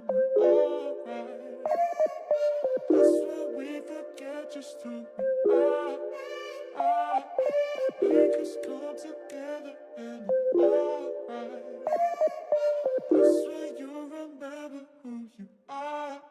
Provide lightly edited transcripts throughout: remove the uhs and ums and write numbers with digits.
we're alright. That's what we forget just to be alright. Make us come together and it's alright. That's when you remember who you are.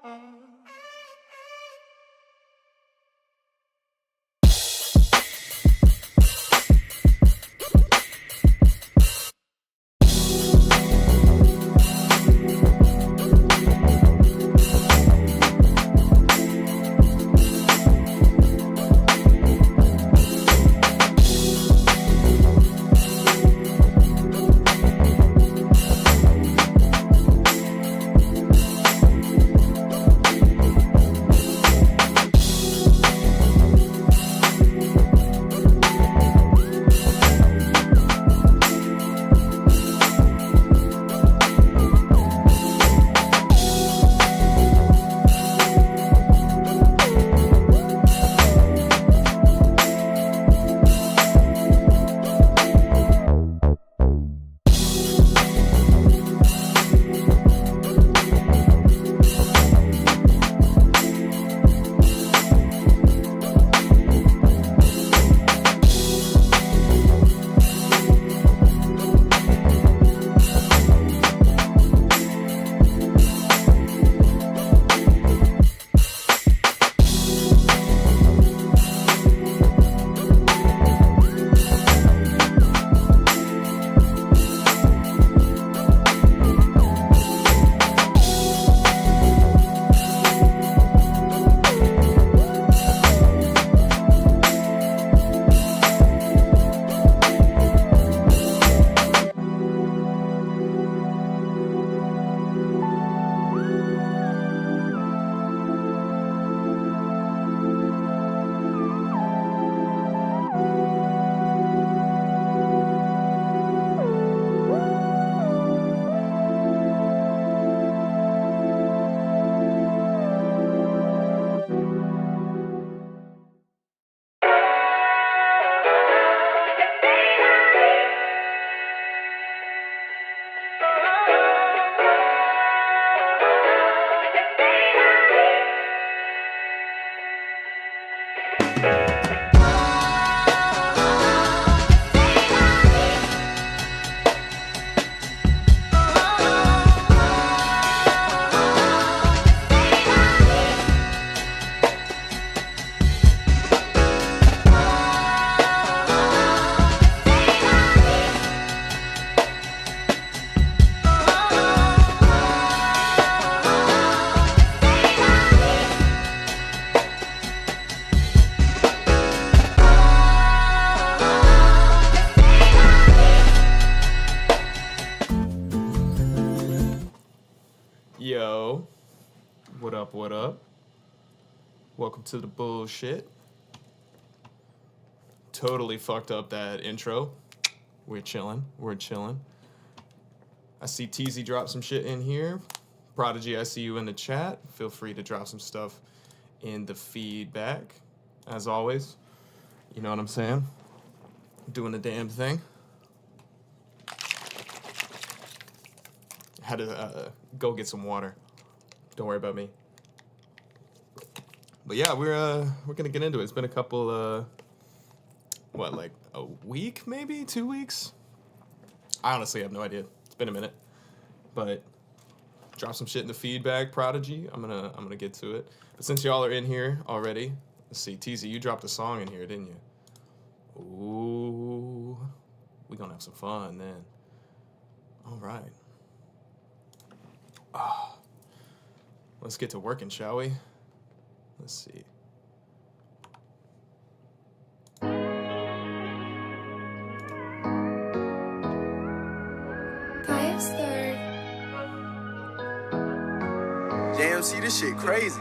Yo, what up, what up? Welcome to the bullshit. Totally fucked up that intro. We're chilling. I see TZ drop some shit in here. Prodigy, I see you in the chat. Feel free to drop some stuff in the feedback. As always, you know what I'm saying? Doing the damn thing. Had to go get some water. Don't worry about me. But yeah, we're gonna get into it. It's been a couple, like a week, maybe 2 weeks. I honestly have no idea. It's been a minute, but drop some shit in the feedback, Prodigy. I'm gonna get to it. But since y'all are in here already, let's see. TZ, you dropped a song in here, didn't you? Ooh, we gonna have some fun then. All right. Let's get to working, shall we? Let's see. JMC, this shit crazy.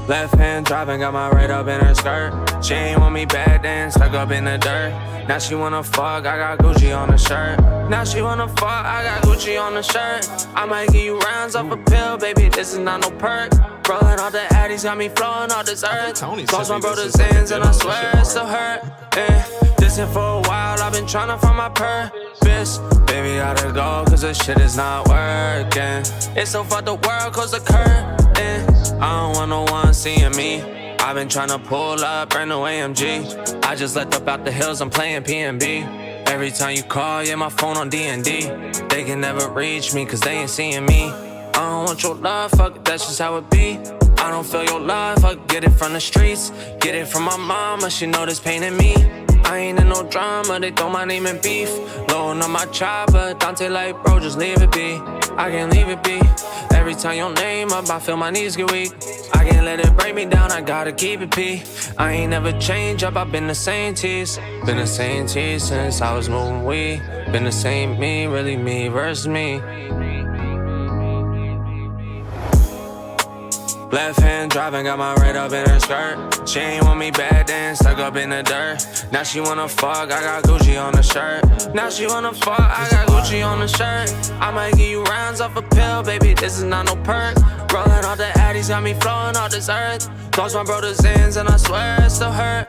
Left hand driving, got my right up in her skirt. She ain't want me back then, stuck up in the dirt. Now she wanna fuck, I got Gucci on the shirt. Now she wanna fuck, I got Gucci on the shirt. I might give you rounds off a pill, baby, this is not no perk. Rolling all the addies, got me flowing all this earth. Tony Lost my sent me brother's this. It's like a ends and I demo. This swear shit it still hurt. Distant for a while, I've been trying to find my purpose. Baby, gotta go, cause this shit is not working. It's so fucked the world, cause the curtain. I don't want no one seeing me. I've been trying to pull up, brand new AMG. I just left up out the hills, I'm playing PNB. Every time you call, yeah, my phone on D&D. They can never reach me, cause they ain't seeing me. I don't want your love, fuck it, that's just how it be. I don't feel your love, fuck, get it from the streets. Get it from my mama, she know this pain in me. I ain't in no drama, they throw my name in beef. Loading on my chopper, Dante like, bro, just leave it be. I can't leave it be. Every time your name up, I feel my knees get weak. I can't let it break me down, I gotta keep it P. I ain't never changed up, I've been the same tease. Been the same tease since I was moving weed. Been the same me, really me versus me. Left hand driving, got my red up in her skirt. She ain't want me bad then, stuck up in the dirt. Now she wanna fuck, I got Gucci on the shirt. Now she wanna fuck, I got Gucci on the shirt. I might give you rounds off a pill, baby, this is not no perk. Rolling all the addies, got me flowing all this earth. Lost my brother's ends and I swear it still hurt.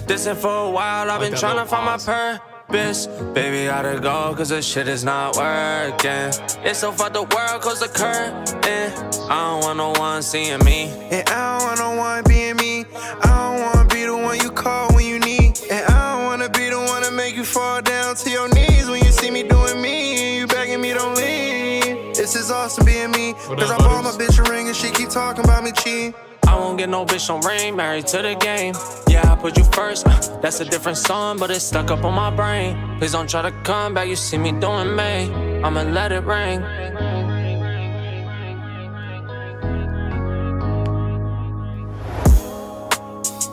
Distant for a while, I've been trying to find my purpose. Baby, gotta go, cause this shit is not working. It's so fucked the world, cause the curtain. I don't want no one seeing me. And I don't want no one being me. I don't wanna be the one you call when you need. And I don't wanna be the one to make you fall down to your knees when you see me doing me. And you begging me, don't leave. This is awesome being me. Cause I bought my bitch a ring and she keep talking about me cheating. I won't get no bitch on ring, married to the game. Yeah, I put you first, that's a different song, but it's stuck up on my brain. Please don't try to come back, you see me doing me. I'ma let it ring.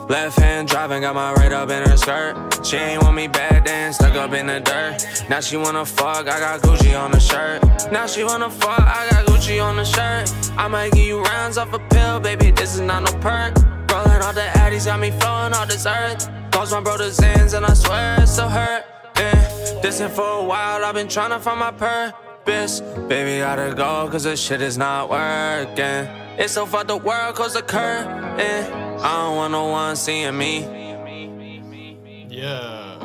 Left hand driving, got my red up in her skirt. She ain't want me bad then, stuck up in the dirt. Now she wanna fuck, I got Gucci on the shirt. Now she wanna fuck, I got Gucci on the shirt. I might give you rounds off a pill, baby, this is not no perk. Rolling all the addies, got me flowing all this earth. Lost my brother's ends and I swear it still hurt. Distant for a while, I've been trying to find my purpose. Baby, gotta go, cause this shit is not working. It's so fucked the world, cause the curtain. I don't want no one seeing me. Yeah.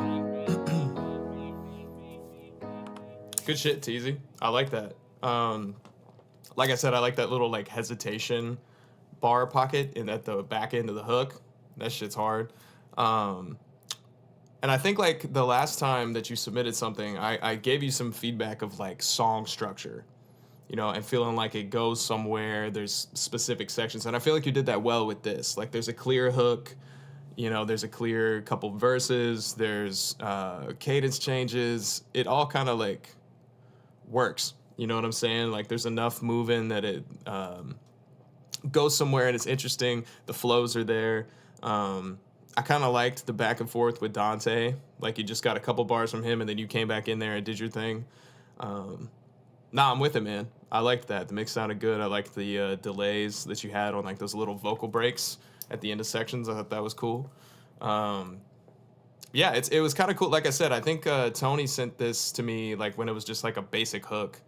Good shit, Teasy. I like that. Like I said, I like that little like hesitation bar pocket at the back end of the hook. That shit's hard. And I think like the last time that you submitted something, I gave you some feedback of like song structure, you know, and feeling like it goes somewhere. There's specific sections, and I feel like you did that well with this. Like there's a clear hook, you know, there's a clear couple verses, there's cadence changes. It all kind of like works. You know what I'm saying? Like there's enough moving that it goes somewhere and it's interesting. The flows are there. I kind of liked the back and forth with Dante. Like you just got a couple bars from him and then you came back in there and did your thing. Nah, I'm with it, man. I liked that. The mix sounded good. I liked the delays that you had on like those little vocal breaks at the end of sections. I thought that was cool. Yeah, it was kind of cool. Like I said, I think Tony sent this to me like when it was just like a basic hook.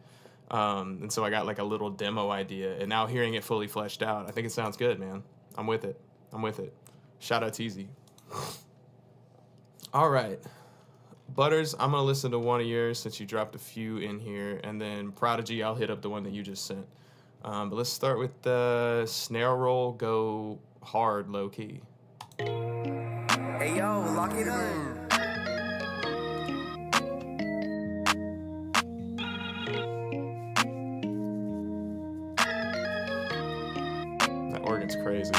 And so I got like a little demo idea. And now hearing it fully fleshed out, I think it sounds good, man. I'm with it. Shout out Teasy. All right. Butters, I'm going to listen to one of yours since you dropped a few in here. And then Prodigy, I'll hit up the one that you just sent. But let's start with the snare roll, go hard, low key. Hey yo, lock it up. That organ's crazy.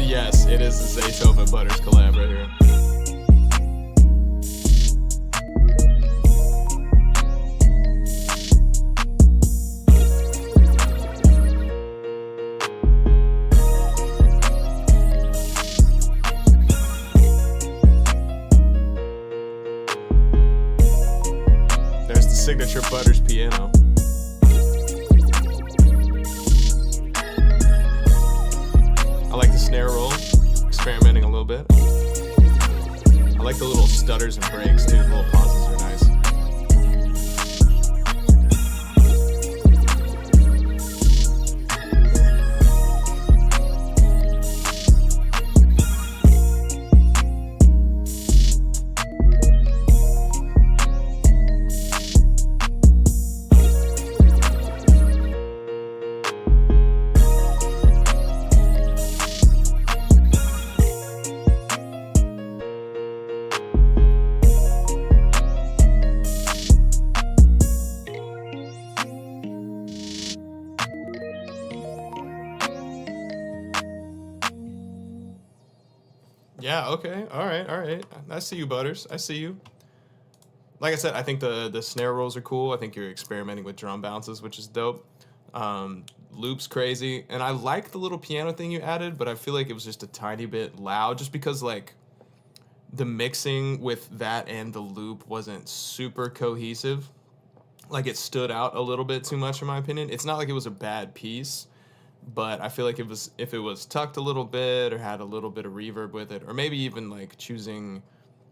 Yes, it is the Zaytoven and Butters collab right here. signature Butters piano. I like the snare roll, experimenting a little bit. I like the little stutters and breaks too, the little pauses are nice. Yeah, okay. All right. I see you, Butters. I see you. Like I said, I think the snare rolls are cool. I think you're experimenting with drum bounces, which is dope. Loops crazy. And I like the little piano thing you added, but I feel like it was just a tiny bit loud just because like the mixing with that and the loop wasn't super cohesive. Like it stood out a little bit too much in my opinion. It's not like it was a bad piece, but I feel like if it was tucked a little bit or had a little bit of reverb with it, or maybe even like choosing,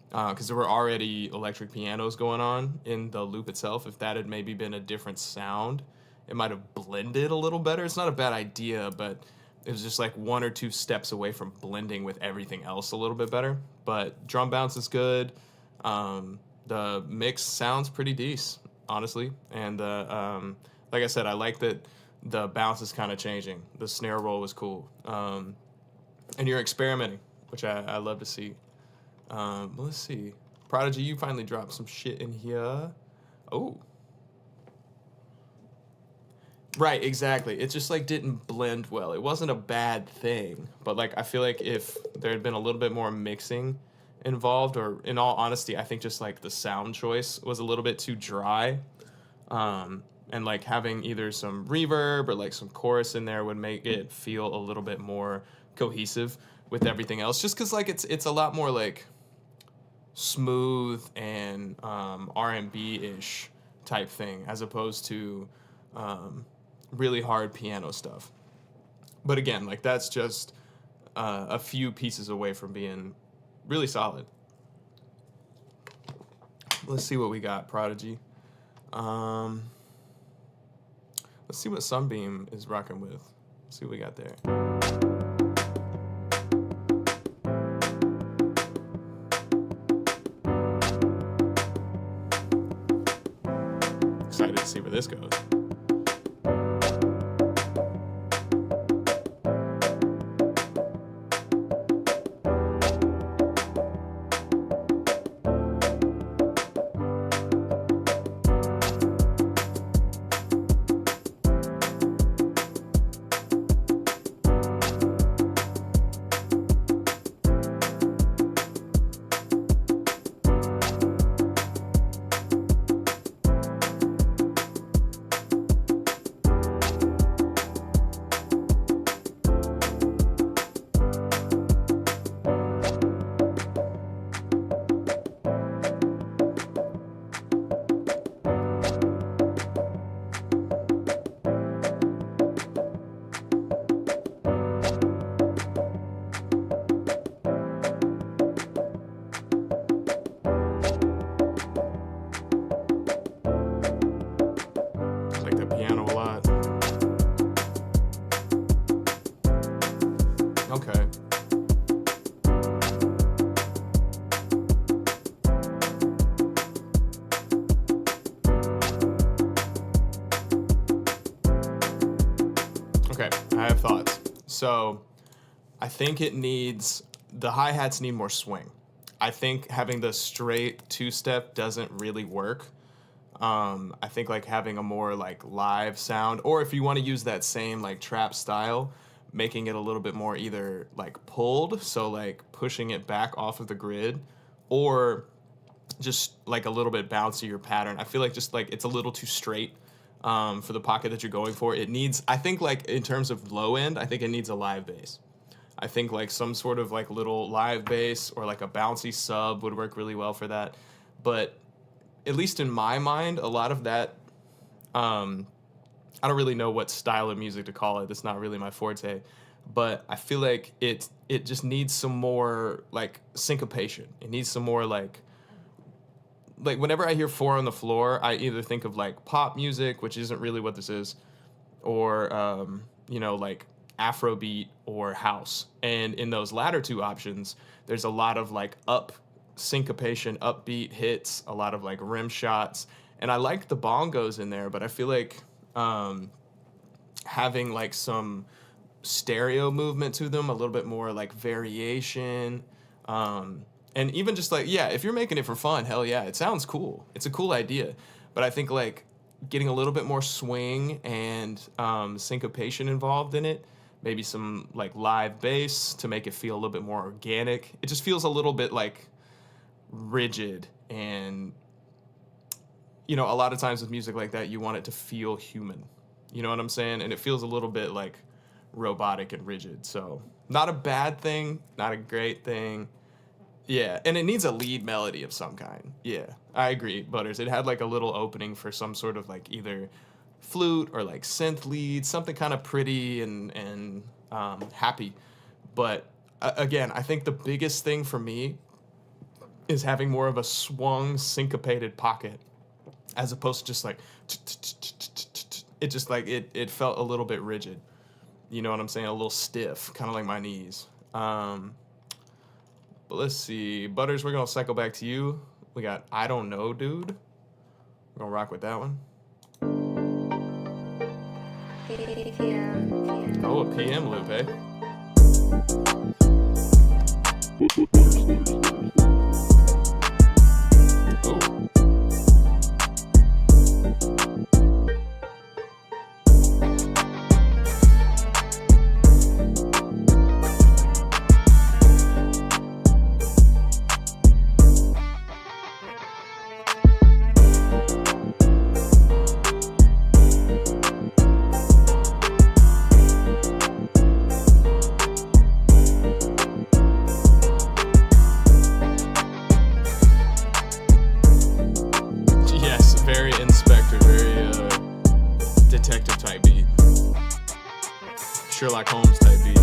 because there were already electric pianos going on in the loop itself. If that had maybe been a different sound, it might have blended a little better. It's not a bad idea, but it was just like one or two steps away from blending with everything else a little bit better. But drum bounce is good. The mix sounds pretty decent, honestly. And like I said, I like that the bounce is kind of changing. The snare roll was cool. And you're experimenting, which I love to see. Let's see. Prodigy, you finally dropped some shit in here. Oh. Right, exactly. It just like didn't blend well. It wasn't a bad thing, but like I feel like if there had been a little bit more mixing involved, or in all honesty, I think just like the sound choice was a little bit too dry. And like having either some reverb or like some chorus in there would make it feel a little bit more cohesive with everything else. Just because like it's a lot more like smooth and R&B-ish type thing as opposed to really hard piano stuff. But again, like that's just a few pieces away from being really solid. Let's see what we got, Prodigy. Let's see what Sunbeam is rocking with. Let's see what we got there. Excited to see where this goes. Okay. Okay, I have thoughts. So, I think the hi-hats need more swing. I think having the straight two-step doesn't really work. I think like having a more like live sound, or if you want to use that same like trap style, making it a little bit more either like pulled, so like pushing it back off of the grid, or just like a little bit bouncier pattern. I feel like just like it's a little too straight for the pocket that you're going for. It needs, I think like in terms of low end, I think it needs a live bass. I think like some sort of like little live bass or like a bouncy sub would work really well for that. But at least in my mind, a lot of that, I don't really know what style of music to call it. That's not really my forte. But I feel like it just needs some more like syncopation. It needs some more like whenever I hear 4 on the Floor, I either think of like pop music, which isn't really what this is, or like Afrobeat or house. And in those latter two options, there's a lot of like up syncopation, upbeat hits, a lot of like rim shots. And I like the bongos in there, but I feel like having like some stereo movement to them, a little bit more like variation, and even just like, yeah, if you're making it for fun, hell yeah, it sounds cool. It's a cool idea. But I think like getting a little bit more swing and syncopation involved in it, maybe some like live bass to make it feel a little bit more organic. It just feels a little bit like rigid, and a lot of times with music like that, you want it to feel human. You know what I'm saying? And it feels a little bit like robotic and rigid. So not a bad thing, not a great thing. Yeah, and it needs a lead melody of some kind. Yeah, I agree, Butters. It had like a little opening for some sort of like either flute or like synth lead, something kind of pretty and happy. But again, I think the biggest thing for me is having more of a swung, syncopated pocket, as opposed to just like it just like it felt a little bit rigid. You know what I'm saying? A little stiff, kind of like my knees. But let's see. Butters, we're going to cycle back to you. We got I Don't Know, Dude. We're going to rock with that one. Oh, a PM loop, eh? Oh. Very Inspector, very detective type beat. Sherlock Holmes type beat.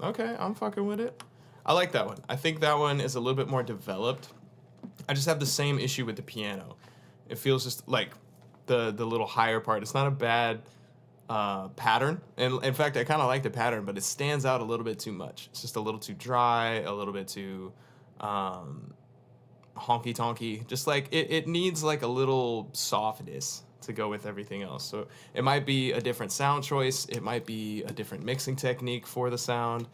Okay, I'm fucking with it. I like that one. I think that one is a little bit more developed. I just have the same issue with the piano. It feels just like the little higher part. It's not a bad pattern. And in fact, I kind of like the pattern, but it stands out a little bit too much. It's just a little too dry, a little bit too honky-tonky. Just like it needs like a little softness to go with everything else. So it might be a different sound choice. It might be a different mixing technique for the sound.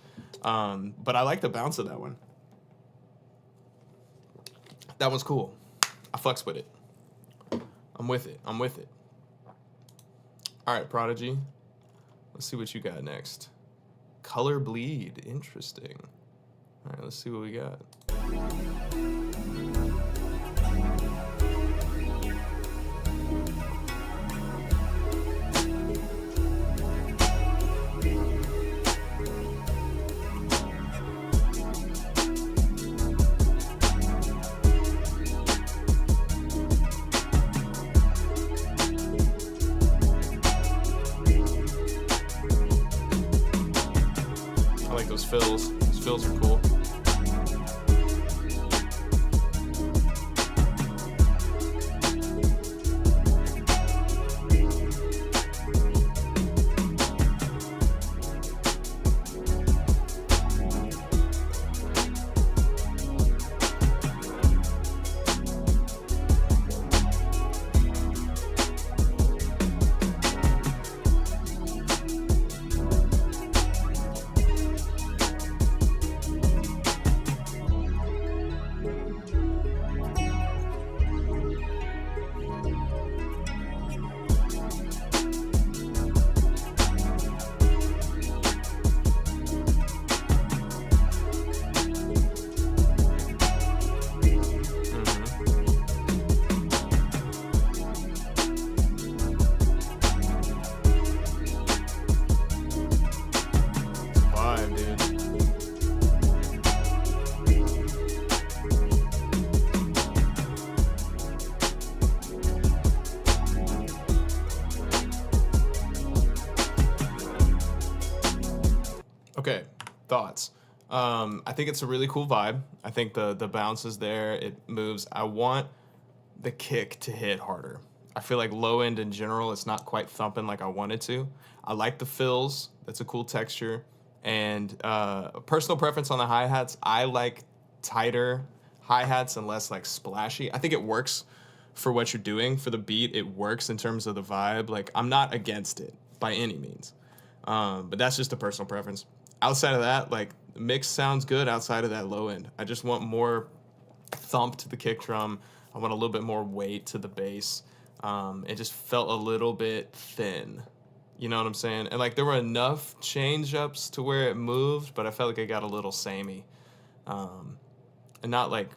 But I like the bounce of that one. That one's cool. I fucks with it. I'm with it. All right, Prodigy. Let's see what you got next. Color Bleed. Interesting. All right, let's see what we got. I like those fills. Those fills are cool. Okay, thoughts. I think it's a really cool vibe. I think the bounce is there. It moves. I want the kick to hit harder. I feel like low end in general, it's not quite thumping like I wanted to. I like the fills. That's a cool texture. And personal preference on the hi-hats, I like tighter hi-hats and less like splashy. I think it works for what you're doing. For the beat, it works in terms of the vibe. Like, I'm not against it by any means. But that's just a personal preference. Outside of that, like, the mix sounds good outside of that low end. I just want more thump to the kick drum. I want a little bit more weight to the bass. It just felt a little bit thin. You know what I'm saying? And like there were enough change ups to where it moved, but I felt like it got a little samey. And not like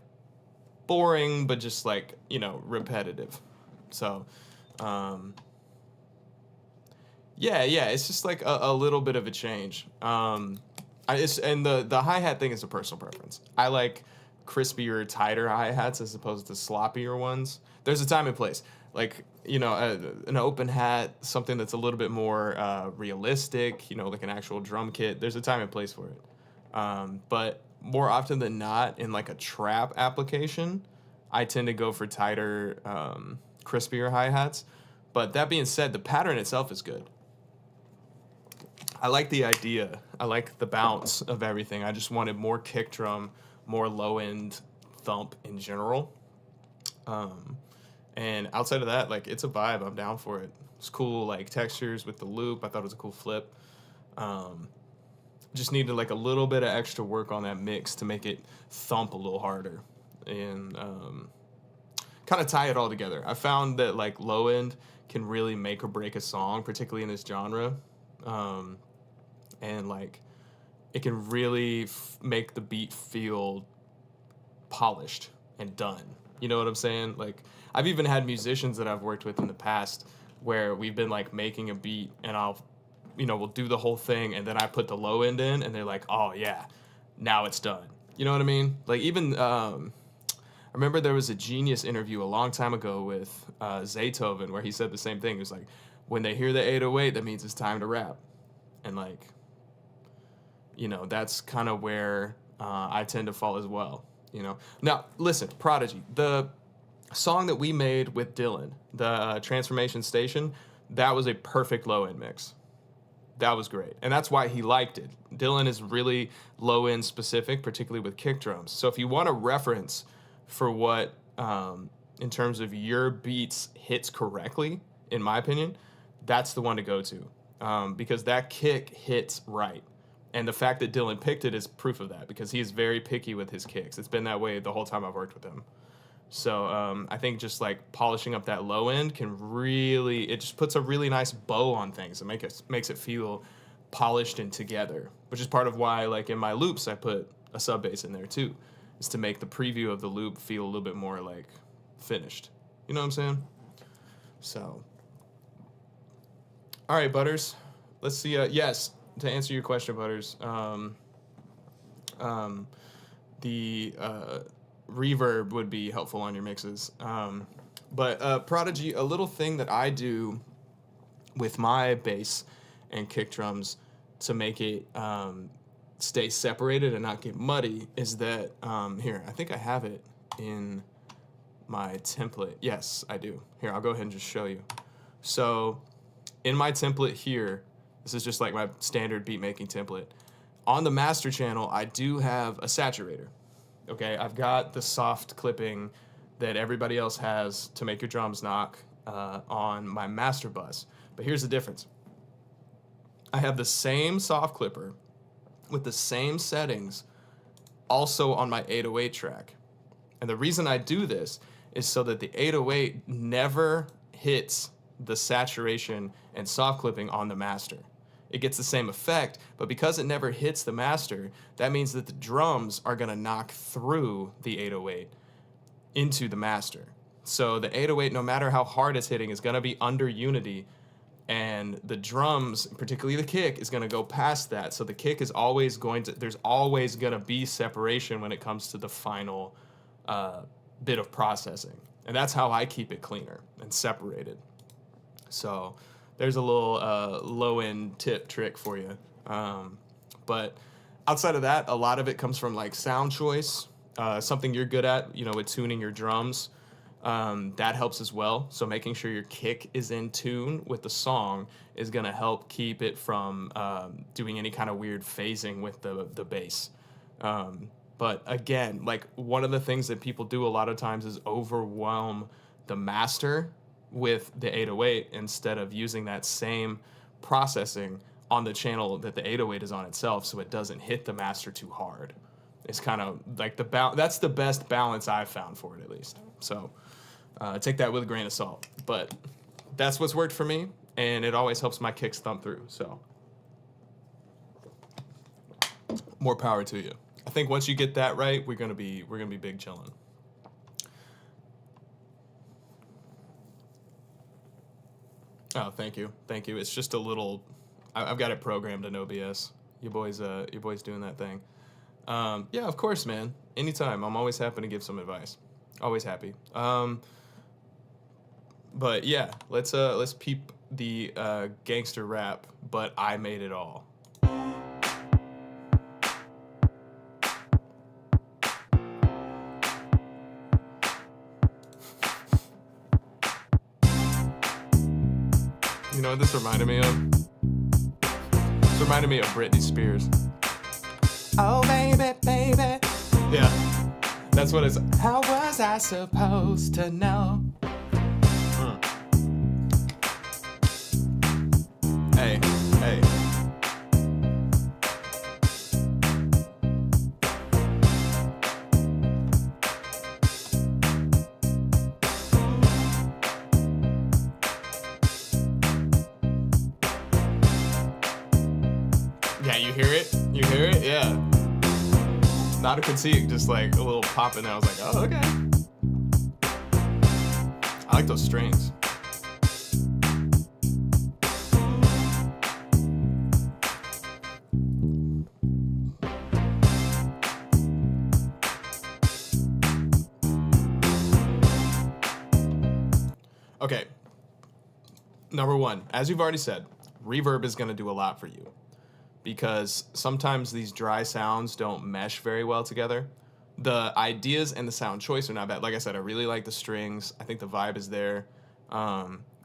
boring, but just like, you know, repetitive. So, yeah, it's just like a little bit of a change. And the hi-hat thing is a personal preference. I like crispier, tighter hi-hats as opposed to sloppier ones. There's a time and place. Like, you know, an open hat, something that's a little bit more realistic, you know, like an actual drum kit. There's a time and place for it. But more often than not, in like a trap application, I tend to go for tighter, crispier hi-hats. But that being said, the pattern itself is good. I like the idea. I like the bounce of everything. I just wanted more kick drum, more low-end thump in general. And outside of that, like, it's a vibe. I'm down for it. It's cool, like, textures with the loop. I thought it was a cool flip. Just needed, like, a little bit of extra work on that mix to make it thump a little harder. And kind of tie it all together. I found that, like, low end can really make or break a song, particularly in this genre. And, like, it can really make the beat feel polished and done. You know what I'm saying? Like, I've even had musicians that I've worked with in the past where we've been, like, making a beat and we'll do the whole thing and then I put the low end in and they're like, oh, yeah, now it's done. You know what I mean? Like, even, I remember there was a Genius interview a long time ago with Zaytoven where he said the same thing. He was like, when they hear the 808, that means it's time to rap. And, like, you know, that's kind of where I tend to fall as well, you know. Now, listen, Prodigy, the song that we made with Dylan, the Transformation Station, that was a perfect low-end mix. That was great. And that's why he liked it. Dylan is really low-end specific, particularly with kick drums. So if you want a reference for what, in terms of your beats hits correctly, in my opinion, that's the one to go to. Because that kick hits right. And the fact that Dylan picked it is proof of that, because he is very picky with his kicks. It's been that way the whole time I've worked with him. So I think just like polishing up that low end can really, it just puts a really nice bow on things and makes it feel polished and together, which is part of why, like, in my loops, I put a sub bass in there too, is to make the preview of the loop feel a little bit more like finished. You know what I'm saying? So, all right, Butters. Let's see. Yes, to answer your question, Butters. The reverb would be helpful on your mixes. But Prodigy, a little thing that I do with my bass and kick drums to make it stay separated and not get muddy is that, here, I think I have it in my template. Yes, I do. Here, I'll go ahead and just show you. So in my template here, this is just like my standard beat making template. On the master channel, I do have a saturator. Okay, I've got the soft clipping that everybody else has to make your drums knock on my master bus. But here's the difference. I have the same soft clipper with the same settings also on my 808 track. And the reason I do this is so that the 808 never hits the saturation and soft clipping on the master. It gets the same effect, but because it never hits the master, that means that the drums are gonna knock through the 808 into the master. So the 808, no matter how hard it's hitting, is gonna be under unity, and the drums, particularly the kick, is gonna go past that. So the kick is always there's always gonna be separation when it comes to the final bit of processing. And that's how I keep it cleaner and separated. So there's a little low-end tip trick for you. But outside of that, a lot of it comes from like sound choice, something you're good at, with tuning your drums. That helps as well. So making sure your kick is in tune with the song is going to help keep it from doing any kind of weird phasing with the bass. But again, like one of the things that people do a lot of times is overwhelm the master with the 808 instead of using that same processing on the channel that the 808 is on itself, so it doesn't hit the master too hard. It's kind of like that's the best balance I've found for it, at least. So take that with a grain of salt. But that's what's worked for me, and it always helps my kicks thump through. So more power to you. I think once you get that right, we're gonna be big chillin'. Oh, thank you. It's just a little. I've got it programmed to no BS. Your boy's doing that thing. Yeah, of course, man. Anytime. I'm always happy to give some advice. Always happy. But yeah, let's peep the gangster rap. But I made it all. You know what this reminded me of? This reminded me of Britney Spears. Oh, baby, baby. Yeah, that's what it's. How was I supposed to know? Hey. Yeah, you hear it? Yeah. Not a critique, just like a little pop in there. I was like, oh, okay. I like those strings. Okay. Number one, as you've already said, reverb is going to do a lot for you, because sometimes these dry sounds don't mesh very well together. The ideas and the sound choice are not bad. Like I said, I really like the strings. I think the vibe is there.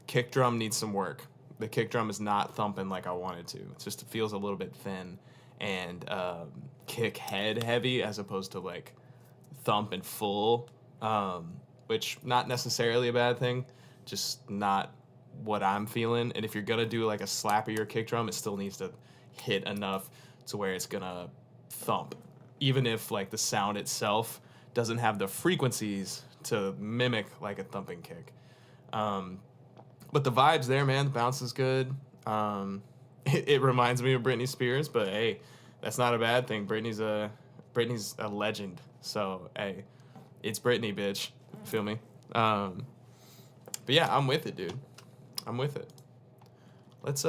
Kick drum needs some work. The kick drum is not thumping like I wanted to. It just feels a little bit thin and kick head heavy as opposed to like thump and full, which not necessarily a bad thing, just not what I'm feeling. And if you're gonna do like a slappier kick drum, it still needs to hit enough to where it's gonna thump, even if like the sound itself doesn't have the frequencies to mimic like a thumping kick. But the vibe's there, man. The bounce is good. It reminds me of Britney Spears, but hey, that's not a bad thing. Britney's a legend. So hey, it's Britney, bitch. Feel me? But yeah, I'm with it, dude. I'm with it. Let's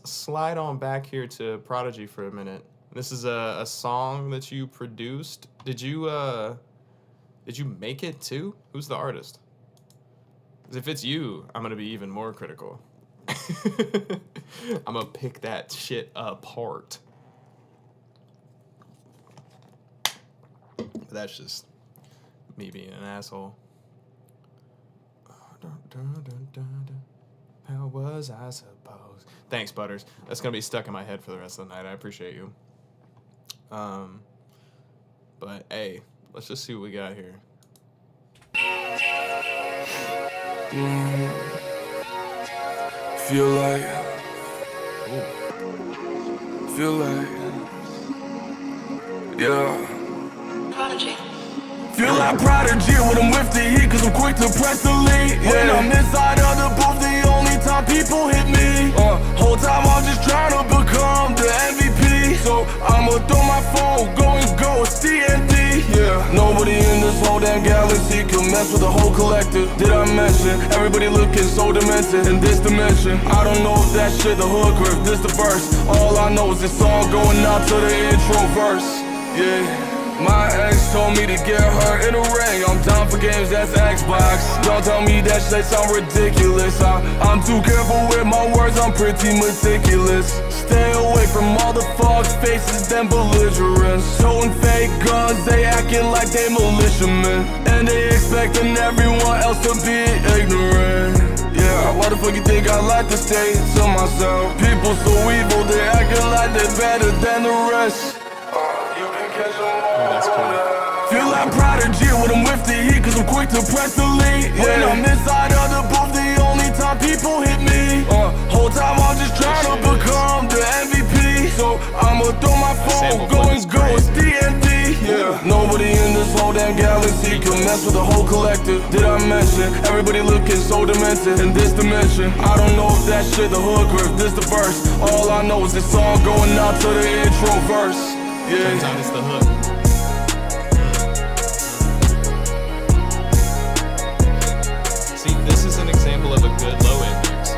slide on back here to Prodigy for a minute. This is a song that you produced. Did you make it too? Who's the artist? 'Cause if it's you, I'm gonna be even more critical. I'm gonna pick that shit apart. But that's just me being an asshole. How was I supposed? Thanks, Butters. That's gonna be stuck in my head for the rest of the night. I appreciate you. But hey, let's just see what we got here. Feel like yeah. Prodigy. Feel like Prodigy when I'm with the heat, cause I'm quick to press delete. When I'm inside of the booth, the only time people hit me. Whole time I'm just trying to become the MVP. So I'ma throw my phone, go, it's TNT. Yeah, nobody in this whole damn galaxy can mess with the whole collective. Did I mention, everybody looking so demented in this dimension. I don't know if that shit the hook or if this the verse. All I know is this song going out to the intro verse. Yeah. My ex told me to get her in a ring. I'm down for games, that's Xbox. Don't tell me that shit sound ridiculous. I'm too careful with my words, I'm pretty meticulous. Stay away from all the false faces, them belligerents. Toting fake guns, they acting like they militiamen. And they expecting everyone else to be ignorant. Yeah, why the fuck you think I like to stay to myself? People so evil, they acting like they're better than the rest. You can catch them all. That's cool. Feel like Prodigy when I'm with the heat, cause I'm quick to press delete. When I'm inside of the booth, the only time people hit me. Whole time I'm just trying to become the MVP. So I'ma throw my phone, go and go, it's DND. Yeah, nobody in this whole damn galaxy can mess with the whole collective. Did I mention, everybody looking so demented in this dimension? I don't know if that shit the hook or if this the verse. All I know is this song going out to the intro verse. Yeah. Turns out it's the hook. See, this is an example of a good low-end mix.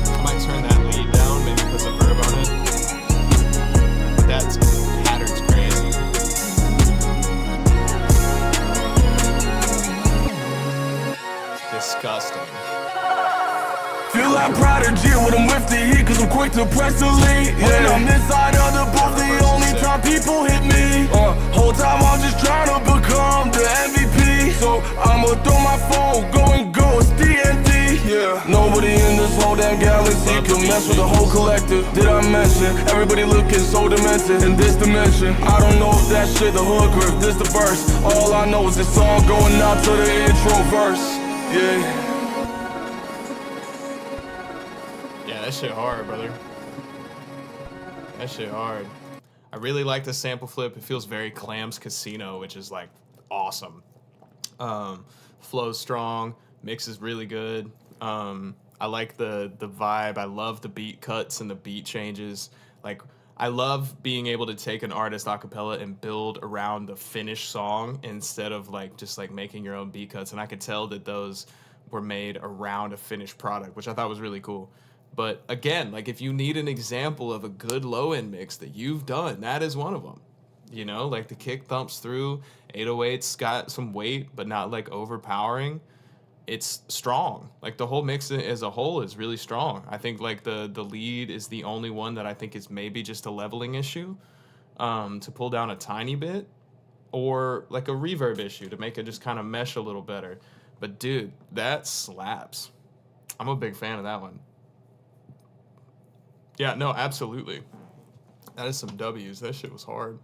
I might turn that lead down, maybe put some verb on it. But that pattern's crazy. Disgusting. Feel like Prodigy when I'm with the heat, cause I'm quick to press delete. When I'm inside of the booth, the only time people hit me. Whole time I'm just trying to become the MVP. So I'ma throw my phone, go and go, it's DND. Yeah, nobody in this whole damn galaxy can mess with the whole collective. Did I mention, everybody looking so demented in this dimension? I don't know if that shit the hook or if this the verse. All I know is this song going out to the intro verse. Yeah. Yeah, that shit hard, brother. That shit hard. I really like the sample flip. It feels very Clams Casino, which is like awesome. Flows strong, mix is really good. I like the vibe. I love the beat cuts and the beat changes. Like, I love being able to take an artist a cappella and build around the finished song instead of like just like making your own beat cuts. And I could tell that those were made around a finished product, which I thought was really cool. But again, like if you need an example of a good low-end mix that you've done, that is one of them. You know, like the kick thumps through, 808's got some weight, but not like overpowering. It's strong. Like the whole mix as a whole is really strong. I think like the lead is the only one that I think is maybe just a leveling issue to pull down a tiny bit, or like a reverb issue to make it just kind of mesh a little better. But dude, that slaps. I'm a big fan of that one. Yeah, no, absolutely. That is some W's. That shit was hard.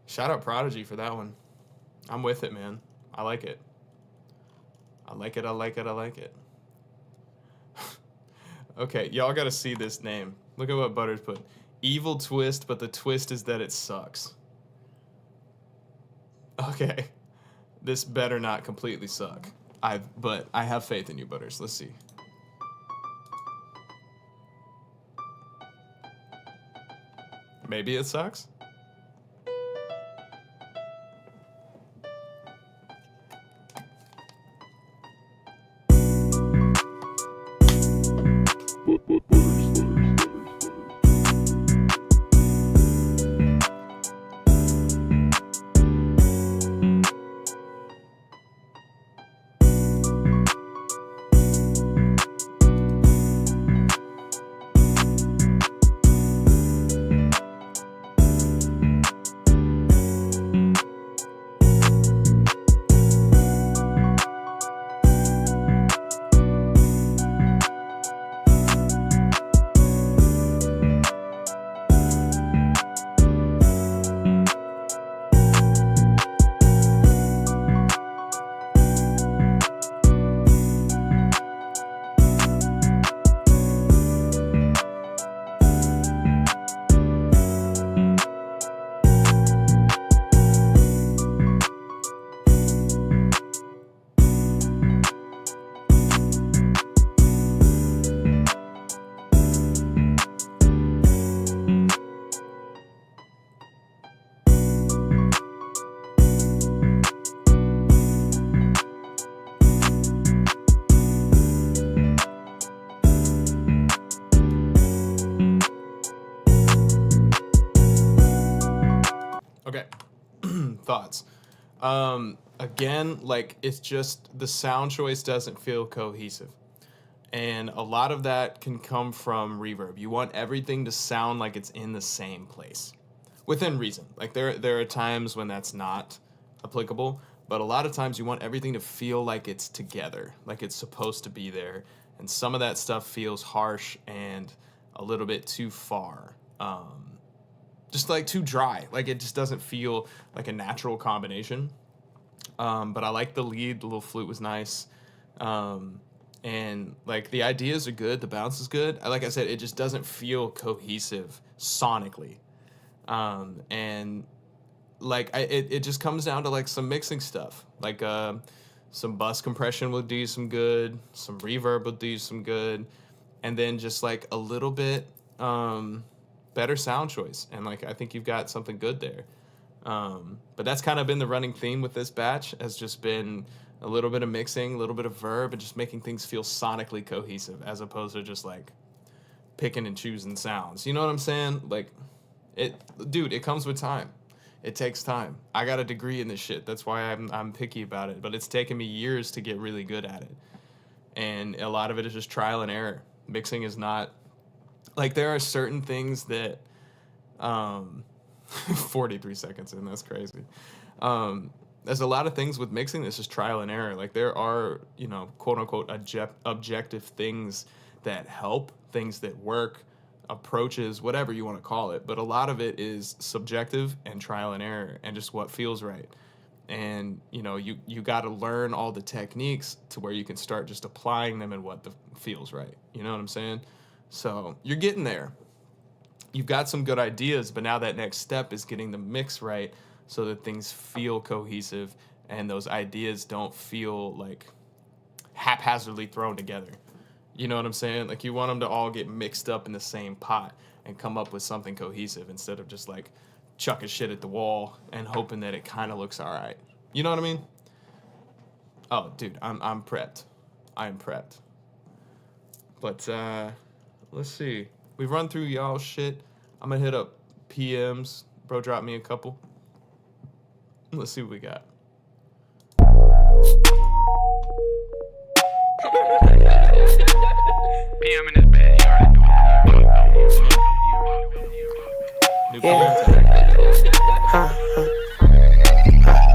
Shout out Prodigy for that one. I'm with it, man. I like it. I like it, I like it, I like it. Okay, y'all gotta see this name. Look at what Butters put. Evil twist, but the twist is that it sucks. Okay. This better not completely suck. But I have faith in you, Butters. Let's see. Maybe it sucks? thoughts. Again, like, it's just the sound choice doesn't feel cohesive. And a lot of that can come from reverb. You want everything to sound like it's in the same place, within reason. Like, there are times when that's not applicable, but a lot of times you want everything to feel like it's together, like it's supposed to be there. And some of that stuff feels harsh and a little bit too far. Just like too dry. Like, it just doesn't feel like a natural combination. But I like the lead. The little flute was nice. And like, the ideas are good. The bounce is good. Like I said, it just doesn't feel cohesive sonically. And like, it just comes down to like some mixing stuff. Like, some bus compression will do some good. Some reverb will do some good. And then just like a little bit, better sound choice. And like, I think you've got something good there. But that's kind of been the running theme with this batch, has just been a little bit of mixing, a little bit of verb, and just making things feel sonically cohesive, as opposed to just like picking and choosing sounds. You know what I'm saying? Like, dude, it comes with time. It takes time. I got a degree in this shit. That's why I'm picky about it. But it's taken me years to get really good at it. And a lot of it is just trial and error. Mixing is not, like, there are certain things that 43 seconds in, that's crazy. There's a lot of things with mixing that's just trial and error. Like, there are, you know, quote unquote objective things that help, things that work, approaches, whatever you want to call it. But a lot of it is subjective and trial and error and just what feels right. And, you know, you got to learn all the techniques to where you can start just applying them in what feels right. You know what I'm saying? So you're getting there. You've got some good ideas, but now that next step is getting the mix right so that things feel cohesive and those ideas don't feel like haphazardly thrown together. You know what I'm saying? Like, you want them to all get mixed up in the same pot and come up with something cohesive instead of just like chucking shit at the wall and hoping that it kind of looks all right. You know what I mean? Oh, dude, I'm prepped. I am prepped. But let's see. We've run through y'all shit. I'm gonna hit up PMs. Bro, drop me a couple. Let's see what we got. PM in his bed, you already New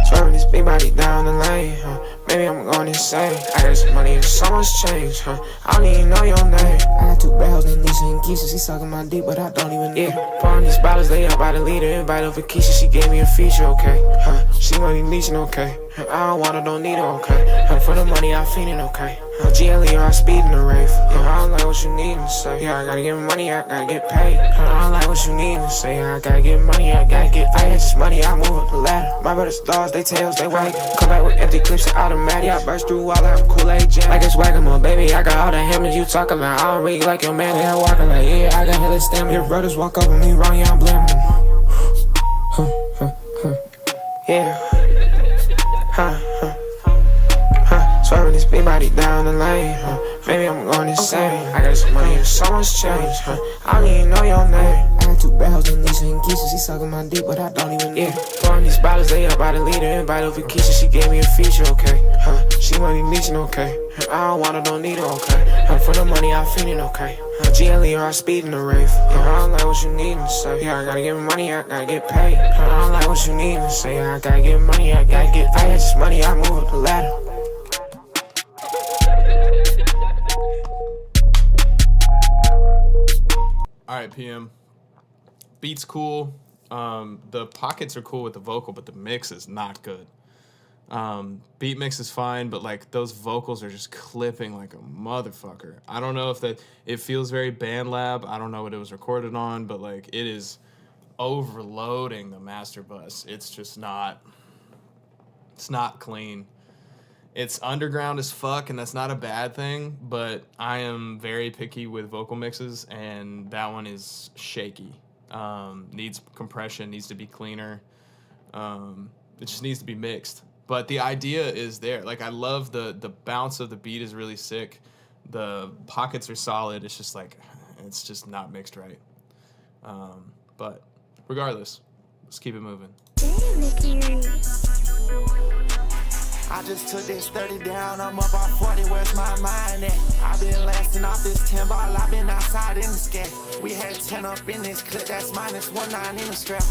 Swerving this big body down the lane, maybe I'm going insane. I got some money and so much change, I don't even know your name. I got 2 barrels and Lisa and Keisha, she sucking my dick, but I don't even need her. Pouring these bottles, they up by the leader, invite over Keisha, she gave me a feature, okay. She money leasing, okay. I don't want her, don't need her, okay. For the money, I feeding, okay. GLE or I speed in the rave. I don't like what you need to say. Yeah, I gotta get money, I gotta get paid. I don't like what you need to say. I gotta get money, I gotta get paid. It's just money, I move up the ladder. My brothers stars, they tails, they wag. Come back with empty clips and automatic. Yeah, I burst through all that Kool-Aid jam. Like it's Whack-A-Mole, baby. I got all the hammers you talk about. I don't really like your man, and walking like, yeah, I got hella stamina. Your brothers walk up with me wrong, yeah, I'm blaming them. Yeah. Swerving this big body down the lane, maybe I'm going insane. I got some money and so much change, I don't even know your name. I got 2 barrels and Lisa and Keisha, she sucking my dick, but I don't even need her. Pouring these bottles, they up by the leader, invite over Keisha, she gave me a feature, okay. She money leasing, okay. I don't want her, don't need her, okay. For the money, I feeding, okay. GLE or I speed in the rave. I don't like what you need to say. Yeah, I gotta get money, I gotta get paid. I don't like what you need to say. I gotta get money, I gotta get paid. It's just money, I move up the ladder. All right, PM. Beat's cool. The pockets are cool with the vocal, but the mix is not good. Beat mix is fine, but like those vocals are just clipping like a motherfucker. I don't know if it feels very BandLab. I don't know what it was recorded on, but like it is overloading the master bus. It's just not, it's not clean. It's underground as fuck, and that's not a bad thing, but I am very picky with vocal mixes, and that one is shaky. Needs compression, needs to be cleaner. It just needs to be mixed. But the idea is there. Like, I love the bounce of the beat is really sick. The pockets are solid. It's just like, it's just not mixed right. But regardless, let's keep it moving. I just took this 30 down, I'm up on 40, where's my mind at? I've been lasting off this 10 ball, I've been outside in the scat. We had 10 up in this clip, that's minus 19 in the scrap.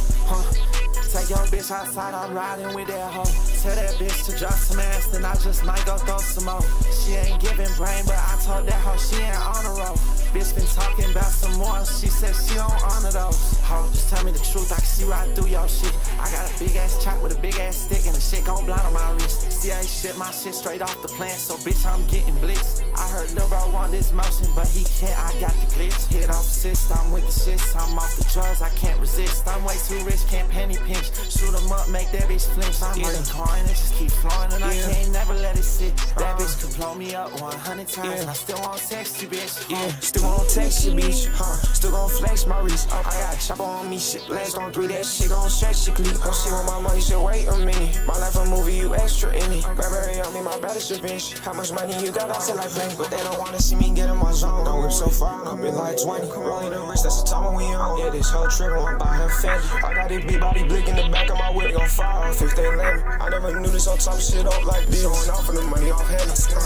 Take your bitch outside, I'm riding with that hoe. Tell that bitch to drop some ass, then I just might go throw some more. She ain't giving brain, but I told that hoe she ain't on the road. Bitch been talking about some more, she said she don't honor those. Ho, just tell me the truth, I can see right through your shit. I got a big ass chop with a big ass stick, and the shit gon' blind on my wrist. See, I shit my shit straight off the plant, so bitch, I'm getting blitzed. I heard Lil Bro want this motion, but he can't, I got the glitch. Hit off assist, I'm with the shits, I'm off the drugs, I can't resist. I'm way too rich, can't penny pinch. Shoot 'em up, make that bitch flinch. I'm running car and it just keep flowing, and I can't never let it sit. That bitch could blow me up 100 times, and I still won't text you, bitch. Still gon' text you, bitch. Still gon' flex my wrist. I got a chopper on me, shit last on 3. That shit gon' stretch your cleat. Oh, she want my money, shit, wait a minute. My life a movie, you extra in it. Burberry on me, my baddest revenge. How much money you got? I tell I play, but they don't wanna see me get in my zone. Don't whip so far, I've been like 20. Rolling the wrist, that's the time we on. Yeah, this whole trip, I'm buy her Fendi. I got this big body blick in the back of my whip, gon' fire off if they let me. I never knew this on top of shit up like this. Showing off for the money off hand. I swear.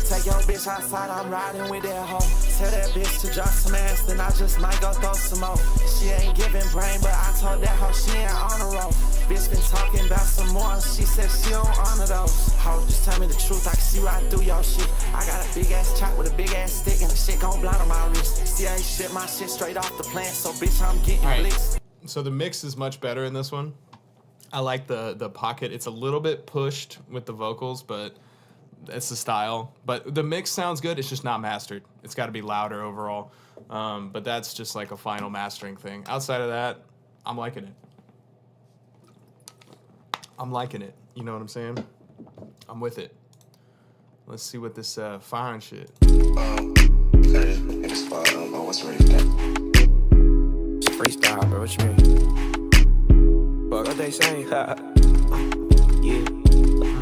Take your bitch outside, I'm riding with that hoe. Tell that bitch to drop some ass, then I just might go throw some more. She ain't giving brain, but I told that hoe she ain't on the road. Bitch been talking about some more, she said she don't honor those. Ho, just tell me the truth, I can see right through your shit. I got a big ass chop with a big ass stick, and the shit gon' blind on my wrist. See, I shit my shit straight off the plant, so bitch, I'm getting blitzed. So the mix is much better in this one. I like the pocket. It's a little bit pushed with the vocals, but it's the style. But the mix sounds good. It's just not mastered. It's got to be louder overall. But that's just like a final mastering thing. Outside of that, I'm liking it. I'm liking it. You know what I'm saying? I'm with it. Let's see what this fire and shit. It's what's ready for that? It's freestyle, bro. What you mean? What they say? Yeah.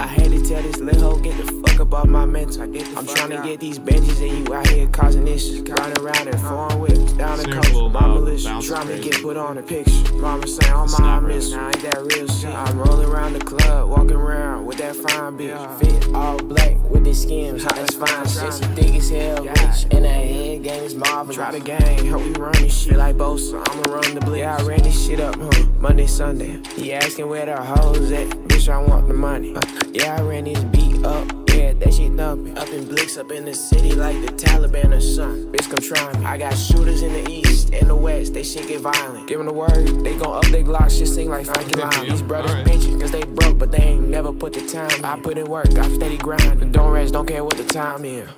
I had to tell this little hoe, get the fuck up off my mental. I'm trying to get these benches and you out here causing issues. Riding around in foreign whips, down the coast, my militia. Trying to get put on a picture. Mama saying, oh my, I miss. Now ain't that real shit. I'm rolling around the club, walking around with that fine bitch. Fit all black with the skims, that's fine shit. She thick as hell, bitch. And that head game is marvelous. Try the game, hope we run this shit like Bosa. I'ma run the blitz. Yeah, I ran this shit up, Monday, Sunday. He asking where the hoes at. Bitch, I want the money. Yeah, I ran this beat up. Yeah, that shit thumping. Up in Blix, up in the city like the Taliban or something. Bitch, come try me. I got shooters in the east and the west. They shit get violent. Give them the word, they gon' up their Glock. Shit sing like Frankie Lyon. These brothers bitches, cause they broke, but they ain't never put the time. I put in work, I steady grind. Don't rest, don't care what the time is.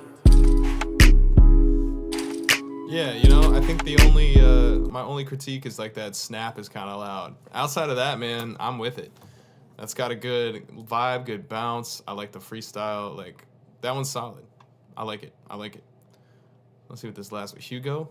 Yeah, you know, I think the only my only critique is like that snap is kind of loud. Outside of that, man, I'm with it. That's got a good vibe, good bounce. I like the freestyle. Like, that one's solid. I like it. I like it. Let's see what this last one. Hugo.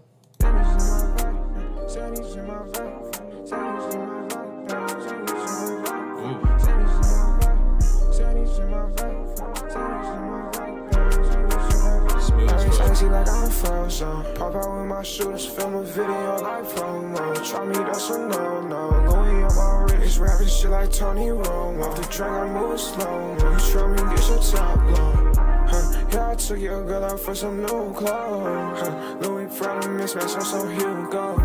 Like I'm frozen. Pop out with my shooters, film a video like promo. Try me, that's a no-no. Louis on my wrist, rapping shit like Tony Romo. Off the track, I move slow. You try me, get your top low. Yeah, I took your girl out for some new clothes. Louis Prada mismatch on some Hugo.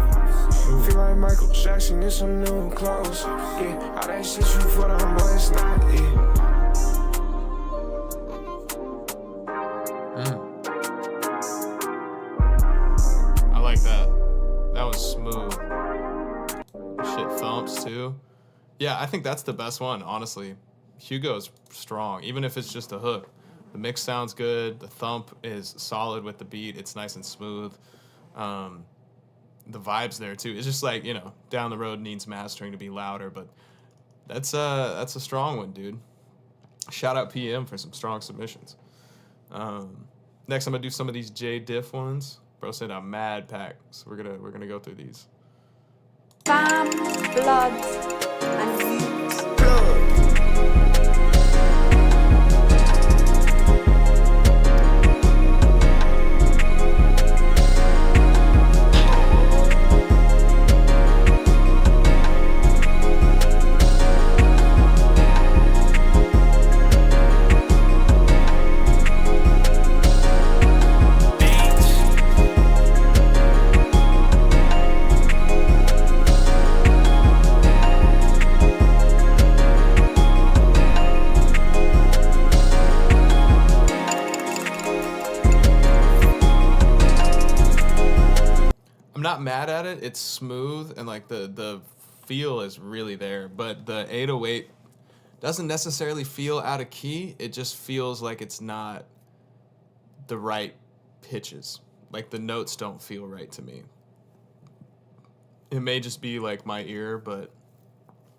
Feel like Michael Jackson in some new clothes. Yeah, all that shit you put on, boy, it's not it. Too. Yeah, I think that's the best one, honestly. Hugo's strong, even if it's just a hook. The mix sounds good. The thump is solid with the beat. It's nice and smooth. The vibe's there too. It's just like, you know, down the road needs mastering to be louder, but that's a strong one, dude. Shout out PM for some strong submissions. Next, I'm gonna do some of these J Diff ones. Bro said I'm mad packed, so we're gonna go through these. Fam, blood, and youth. not mad at it. It's smooth and like the feel is really there. But the 808 doesn't necessarily feel out of key. It just feels like it's not the right pitches. Like the notes don't feel right to me. It may just be like my ear, but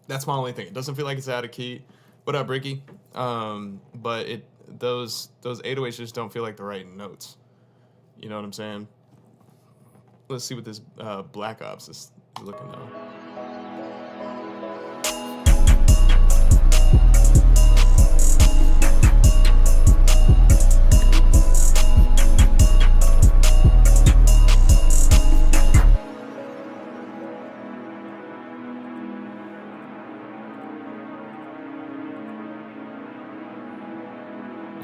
that's my only thing. It doesn't feel like it's out of key. What up, Ricky? But those 808s just don't feel like the right notes. You know what I'm saying? Let's see what this Black Ops is looking though.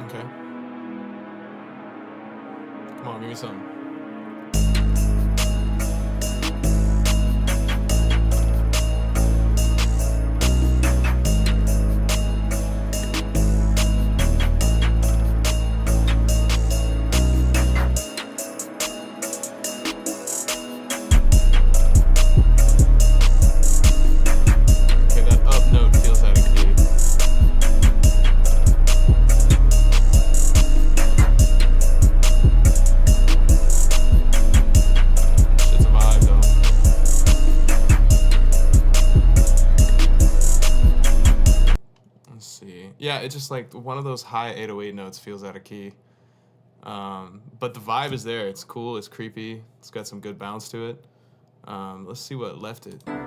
Okay. Come on, give me some. Okay, that up note feels out of key. Shit's a vibe though. Let's see. Yeah, it's just like one of those high 808 notes feels out of key. But the vibe is there. It's cool. It's creepy. It's got some good bounce to it. Let's see what left it. Okay.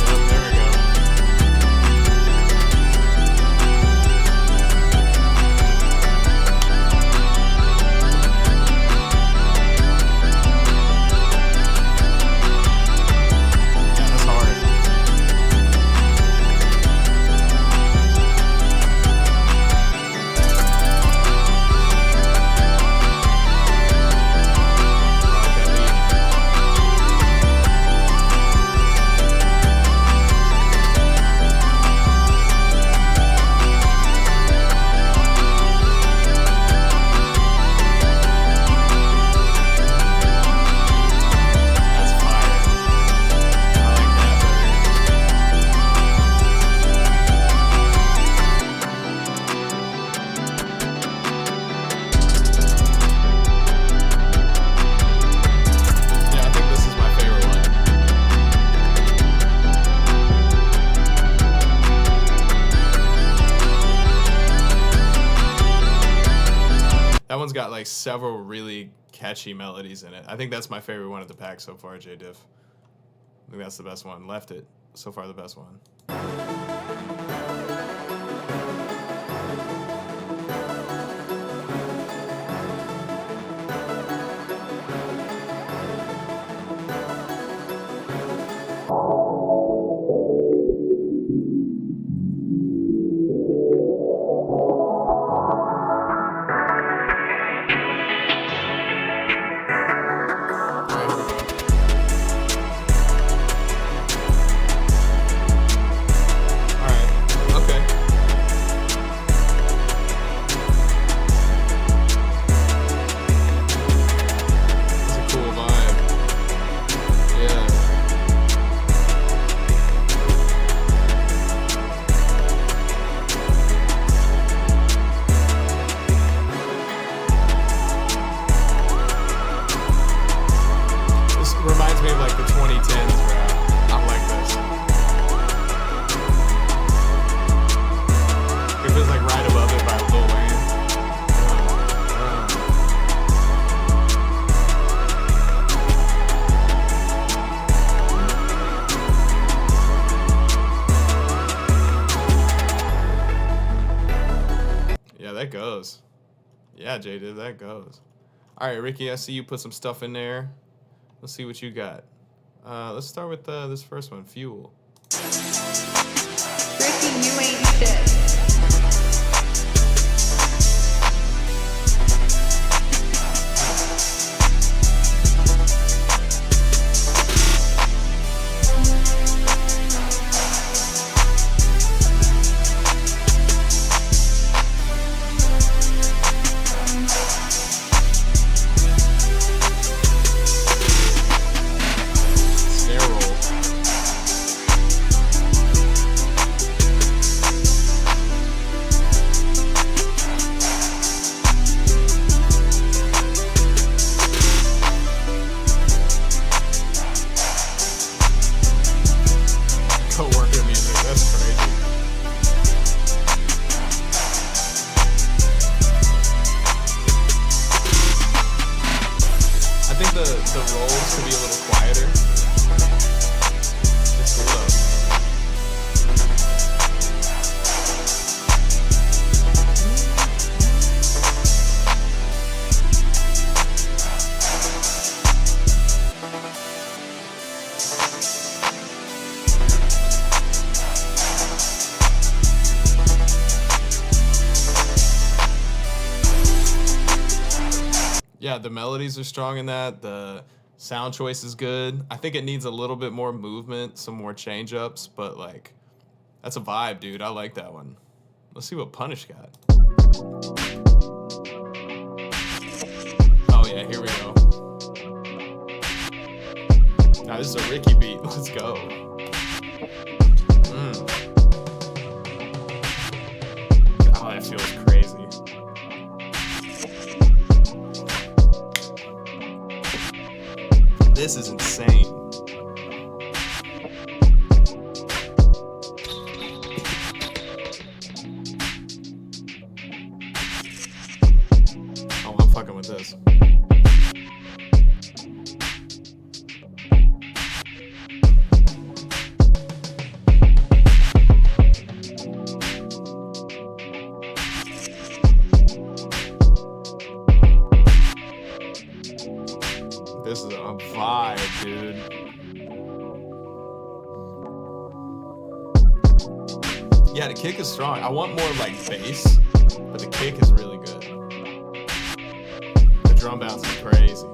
Yep, there we go. Yeah, that's hard. I like that lead. That's fire. I like that better. Yeah, I think this is my favorite one. That one's got like several really catchy melodies in it. I think that's my favorite one of the pack so far, J-Diff. I think that's the best one. Left it. So far the best one. Alright. Okay. It's a cool vibe. Yeah. This reminds me of like the 2010s rap. I like this. It feels like Right Above It by Lil Wayne. Yeah, that goes. Yeah, Jada, that goes. All right, Ricky, I see you put some stuff in there. Let's see what you got. Let's start with this first one, Fuel. Ricky, you ain't shit. That's crazy. I think the rolls could be a little quieter. It's cool though. Yeah, the melodies are strong in that. The sound choice is good. I think it needs a little bit more movement, some more change ups, but like, that's a vibe, dude. I like that one. Let's see what Punish got. Oh yeah, here we go. Now this is a Ricky beat. Let's go. Oh, that feels crazy. This is insane. Oh, I'm fucking with this. This is a vibe, dude. Yeah, the kick is strong. I want more like bass, but the kick is really good. The drum bounce is crazy.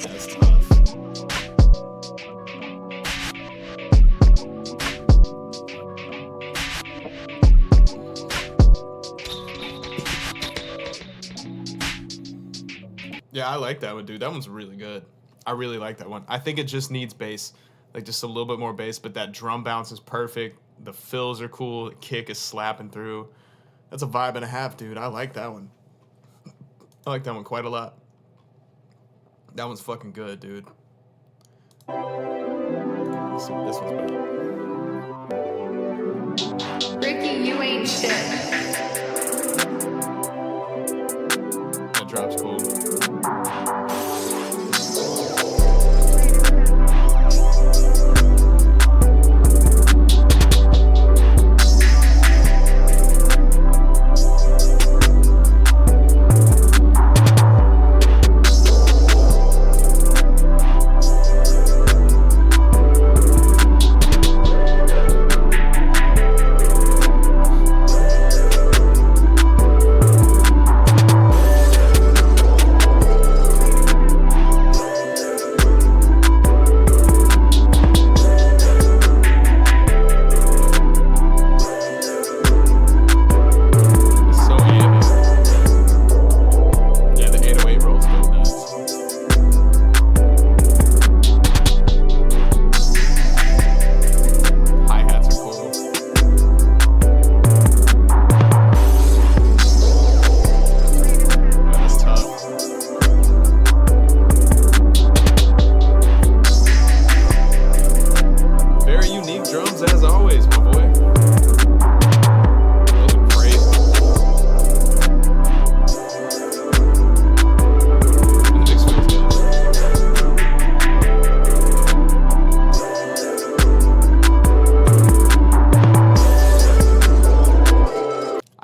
That's tough. Yeah, I like that one, dude. That one's really good. I really like that one. I think it just needs bass, like just a little bit more bass, but that drum bounce is perfect. The fills are cool. The kick is slapping through. That's a vibe and a half, dude. I like that one. I like that one quite a lot. That one's fucking good, dude. Let's see what this one's about. Ricky, you ain't shit. That drop's cool.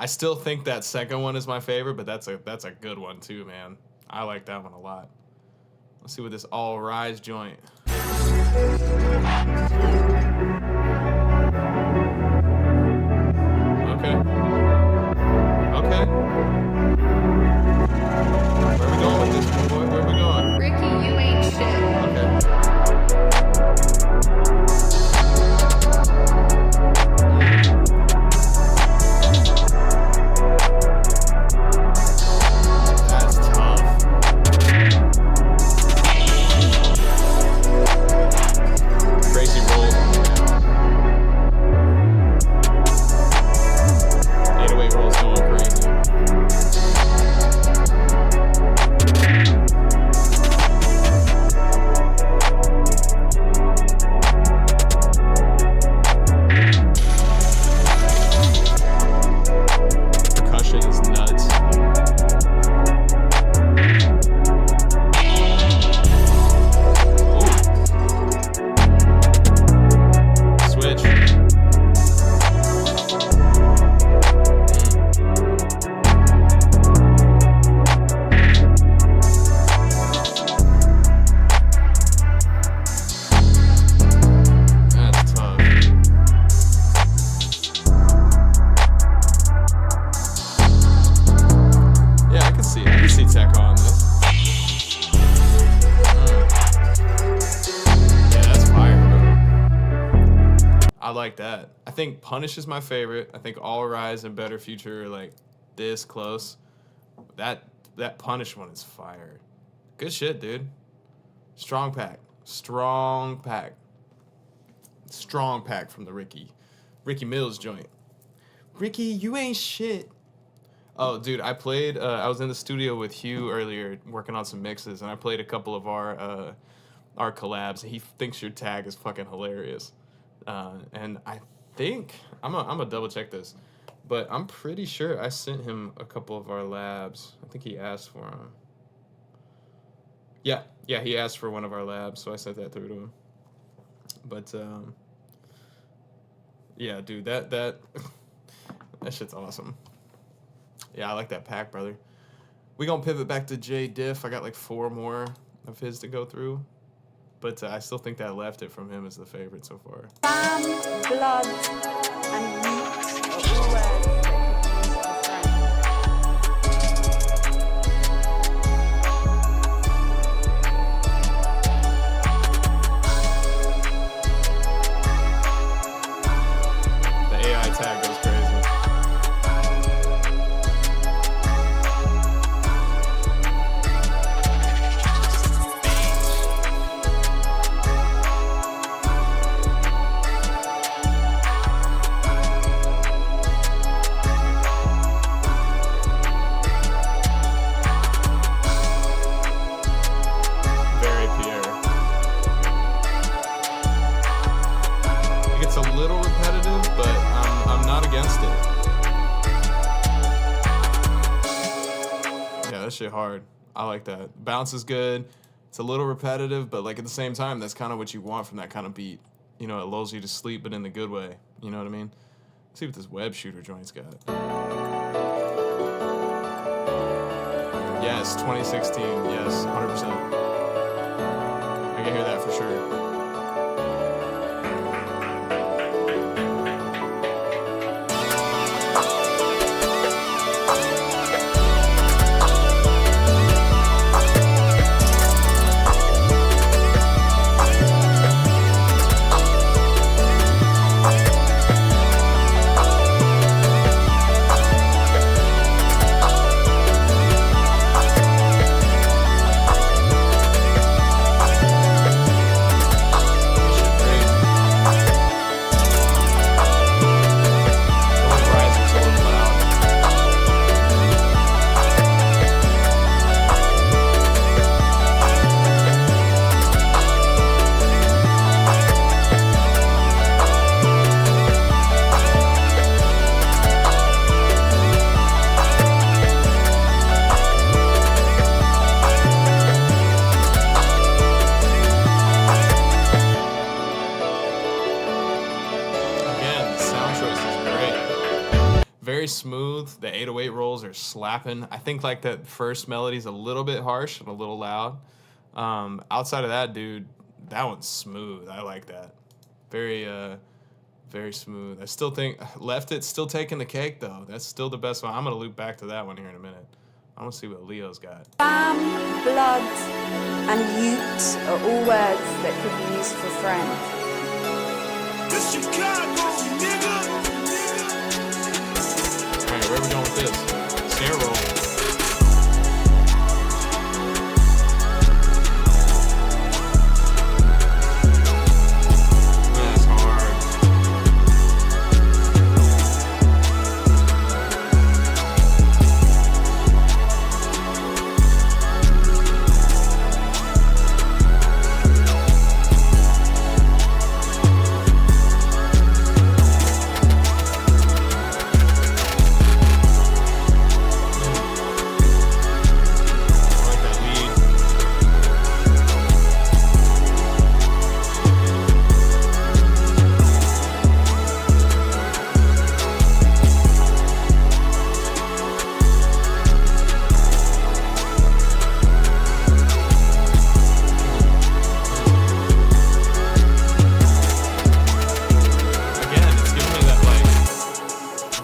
I still think that second one is my favorite, but that's a good one too, man. I like that one a lot. Let's see what this All Rise joint. Okay. Okay. Where are we going with this, boy? Where are we going? Ricky, you ain't shit. Okay. That's tough. Crazy roll. 808 rolls going crazy. I like that. I think Punish is my favorite. I think All Rise and Better Future are like this close. That Punish one is fire. Good shit, dude. Strong pack. Strong pack. Strong pack from the Ricky Mills joint. Ricky, you ain't shit. Oh, dude, I played. I was in the studio with Hugh earlier, working on some mixes, and I played a couple of our collabs. He thinks your tag is fucking hilarious, and I think I'm gonna double check this, but I'm pretty sure I sent him a couple of our labs. I think he asked for them. Yeah, he asked for one of our labs, so I sent that through to him. But yeah, dude, that that shit's awesome. Yeah, I like that pack, brother. We gonna pivot back to J Diff. I got like 4 more of his to go through, but I still think that Left It from him is the favorite so far. Bam, blood, and meat are all words that The AI tag goes crazy. Very Pierre. It gets a little repetitive, but I'm not against it. Yeah, that shit hard. I like that. Bounce is good. It's a little repetitive, but like at the same time, that's kind of what you want from that kind of beat. You know, it lulls you to sleep, but in the good way. You know what I mean? Let's see what this web shooter joint's got. Yes, 2016. Yes, 100%. I can hear that for sure. Very smooth. The 808 rolls are slapping. I think like that first melody's a little bit harsh and a little loud. Outside of that, dude, that one's smooth. I like that. Very smooth. I still think Left It still taking the cake though. That's still the best one. I'm gonna loop back to that one here in a minute. I want to see what Leo's got. Bam, blood, and ute are all words that could be used for friend. This Chicago, nigga. All right, where are we going with this? Snare roll. That's hard.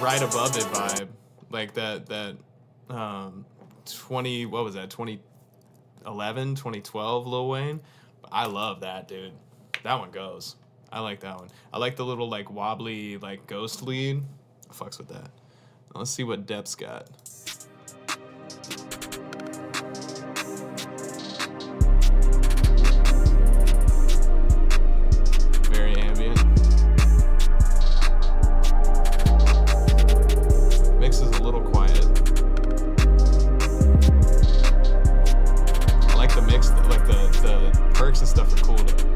Right above it vibe, like that 20, what was that, 2011, 2012 Lil Wayne. I love that, dude. That one goes. I like that one. I like the little like wobbly like ghost lead. I fucks with that. Let's see what Depp's got. Very ambient. Mix is a little quiet. I like the mix, like the perks and stuff are cool though.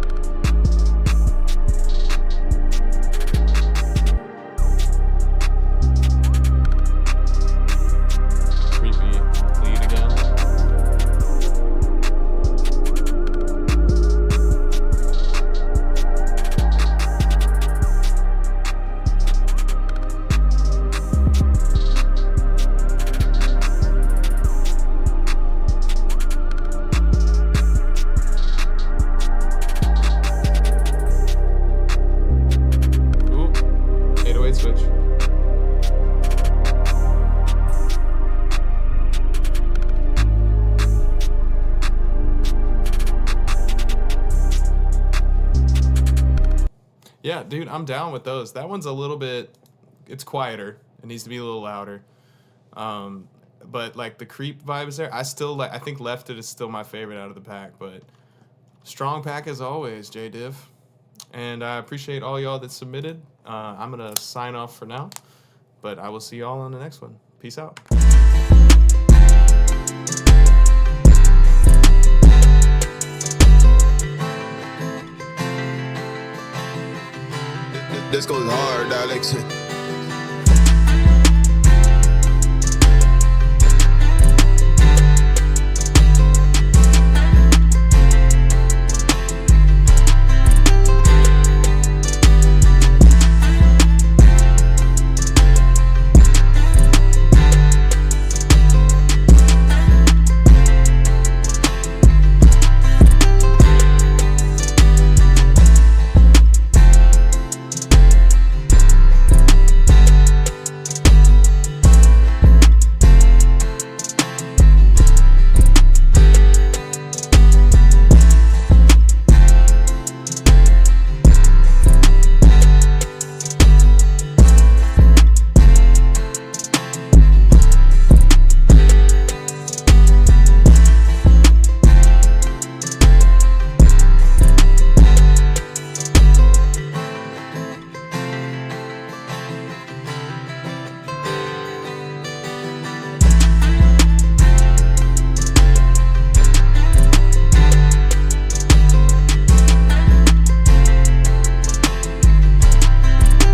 Switch. Yeah, dude, I'm down with those. That one's a little bit, it's quieter. It needs to be a little louder. But like the creep vibe is there. I still like, I think Left It is still my favorite out of the pack, but strong pack as always, JDiv. And I appreciate all y'all that submitted. I'm going to sign off for now, but I will see y'all on the next one. Peace out. This goes hard, Alex.